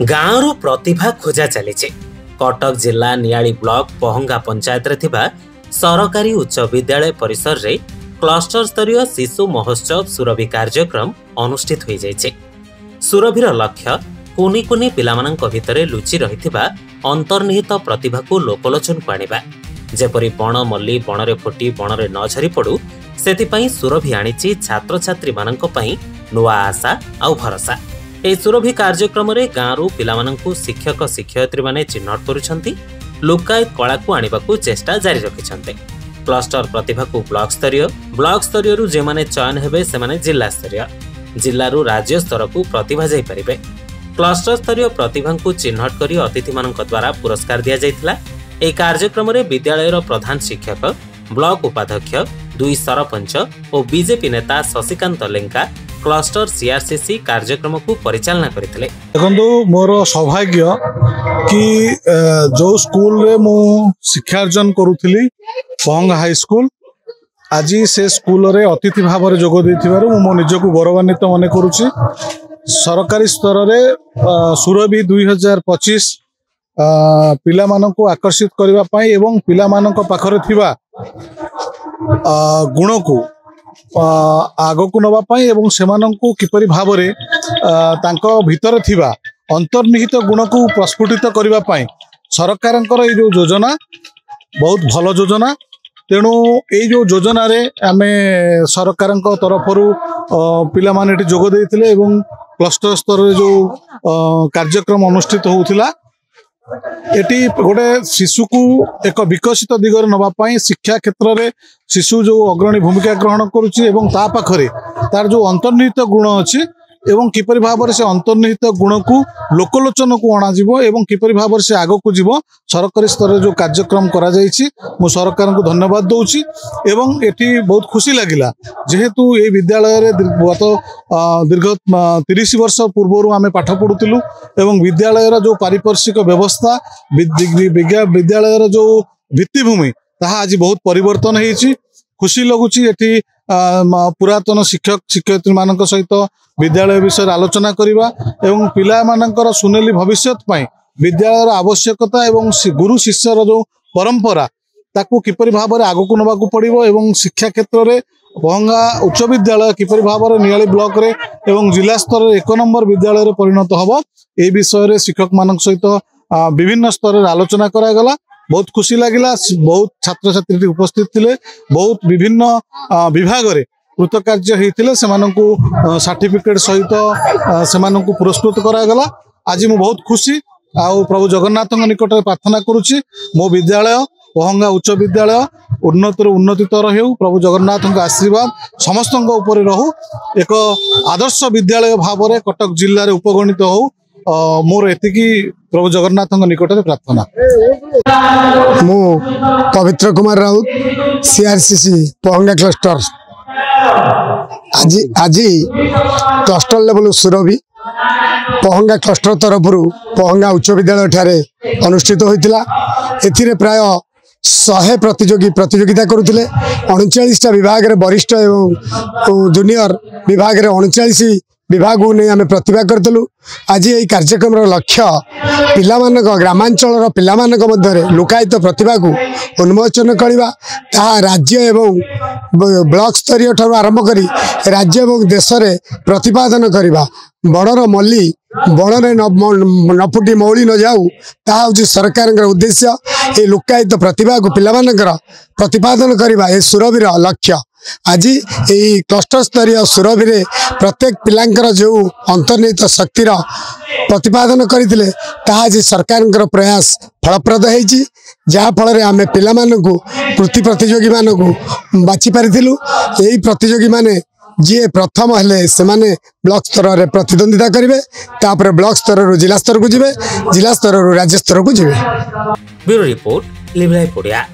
गाँव प्रतिभा खोजा चली कटक जिला नियाली ब्लॉक पहंगा पंचायत रे थिबा सरकारी उच्च विद्यालय परिसर रे क्लस्टर स्तरीय शिशु महोत्सव सुरभि कार्यक्रम अनुष्ठित हो जाइछे। सुरभिर लक्ष्य कुनी कुनी पिलामानंक भितरे लुचि रहिथिबा अंतर्निहित प्रतिभा को लोकलोचन को आनिबा। जेपरि बण मल्ली बणरे फुटी बणरे न झरी पड़ू सेतिपई सुरभि आनिछि छात्र छात्री मानंक पई नुआ आशा आ भरोसा। ए सुरभि कार्यक्रम रे गाँव पिलामानंकु शिक्षक शिक्षयित्री माने चिन्हट करुछंती, लोकायत कला को आनिबाकु चेष्टा जारी रखिछंते। क्लस्टर प्रतिभा को ब्लॉक स्तरीय रु जे माने चयन हेबे से माने जिला स्तरीय, जिल्ला रु राज्य स्तर को प्रतिभा जाई परिबे। क्लस्टर स्तरीय प्रतिभा को चिन्हट करी अतिथि मानंक द्वारा पुरस्कार दिया जाइथिला। ए कार्यक्रम रे विद्यालयर प्रधान शिक्षक, ब्लॉक उपाध्यक्ष, 2 सरपंच और बीजेपी नेता शशिकांत लेंका क्लस्टर सीआरसीसी कार्यक्रम को परिचालना करथिले। देखंतु मोर सौभाग्य कि जो स्कूल रे मु शिक्षार्जन करूथिली पहंगा हाई स्कूल, आज से स्कूल रे अतिथि भाव में जोग देथिबारु मो निजको गौरवान्वित मने करूछि। सरकारी स्तर रे सुरभि 2025 पिला माननको आकर्षित करबा पई एवं पिला माननको पाखरे थिबा गुण को आगो को नवा पाई एवं सेमानंकु किपरि भाबरे तांको भितर थिबा अंतर्निहित गुण को प्रस्फुटित करबा पाई सरकारंकर ए जो योजना बहुत भल योजना। तेणु ए जो योजना रे आमे सरकारंक तरफरु पिला माने एटी जोग देइथिले एवं क्लस्टर स्तर रे जो कार्यक्रम अनुष्ठित होउथिला। एटी गोटे शिशु को एक विकसित दिगरे नवा पाई शिक्षा क्षेत्र में शिशु जो अग्रणी भूमिका ग्रहण करुच्ची एवं ता पाखरे तार जो अंतर्निहित गुण अच्छी एवं किपरि भाव से अंतर्निहित गुण को लोकलोचन को अणाजिबो एवं किपरि भाव से आगो को जीवो सरकारी स्तर रे जो कार्यक्रम करा जाइछि मु सरकार को धन्यवाद दउछि। एवं एटी बहुत खुशी लागिला जेहेतु ए विद्यालय रे गत दीर्घ 30 वर्ष पूर्व आमे पाठ पढुतिलु एवं विद्यालय रा जो पारिपार्श्विक व्यवस्था विद्यालय रा जो भित्तिभूमि ताहा आज बहुत परिवर्तन हेछि। खुशी लगुछि एटी पुरातन शिक्षक शिक्षयित्री मानक सहित विद्यालय विषय आलोचना करिबा एवं पिला मानकर सुनेली भविष्यत पई विद्यालय आवश्यकता एवं गुरु शिष्यर जो परंपरा ताकू किपरि भाव में आगो को नबाकू पड़िबो एवं शिक्षा क्षेत्र में पहंगा उच्च विद्यालय किपरि भाव में नियाली ब्लॉक रे एवं जिला स्तर 1 नंबर विद्यालय रे परिणत हबो ए विषय रे शिक्षक मानक सहित विभिन्न स्तर रे आलोचना करा गला। बहुत खुशी लगिला। बहुत छात्र छात्री उपस्थित थिले, बहुत विभिन्न विभाग रे कृतकार्य होइतिले सेमानंकु सर्टिफिकेट सहित सेमानंकु पुरस्कृत करा गला। आज मु बहुत खुशी आ प्रभु जगन्नाथ निकट प्रार्थना करुछि मो विद्यालय पहंगा उच्च विद्यालय उन्नतर उन्नतितर हेउ। प्रभु जगन्नाथ आशीर्वाद समस्त ऊपर रहू। एक आदर्श विद्यालय भाव में कटक जिल्ला रे उपगणित हो मोर एतिकी प्रभु जगन्नाथ निकट प्रार्थना। मु पवित्र कुमार राउत सीआरसीसी पहंगा क्लस्टर आज क्लस्टर लेवल सुरभि पहंगा क्लस्टर तरफ पहंगा उच्च विद्यालय ठारे अनुष्ठित होइतिला। एथिरे प्राय 100 प्रतियोगिता करुथिले। 39टा विभाग रे वरिष्ठ एवं जूनियर विभाग रे 39 विभाग नहीं आम प्रतिभा करूँ। आज ये कार्यक्रम लक्ष्य पिलामानक ग्रामांचल पिलामानक मध्य लोकायत प्रतिभा को उन्मोचन करवा ताहा राज्य एवं ब्लॉक स्तरीय ठार आरंभ करी राज्य एवं देश में प्रतिपादन करवा। बणर मल्ली बणरे न फुटी मौली न जाऊ ताहा हूँ सरकार उद्देश्य। ये लोकायत प्रतिभा को पिलामानकर प्रतिपादन करवा ए सुरभिर लक्ष्य। आज यही क्लस्टर स्तरीय सुरभि रे प्रत्येक पिलांकर जो अंतर्निहित शक्तिर प्रतिपादन करथिले ताहा आज सरकार प्रयास फलप्रद होइछि। जहा फल आम पिला मानकु कृति प्रतियोगी मानकु बाछि पारिथिलु। यही प्रतियोगी माने जी प्रथम हेले से माने ब्लॉक स्तर रे प्रतिद्वंदिता करिवे, तापर ब्लॉक स्तर रु जिला स्तर को जिवे, जिला स्तर रु राज्य स्तर को जिवे। Bureau report live live Odia.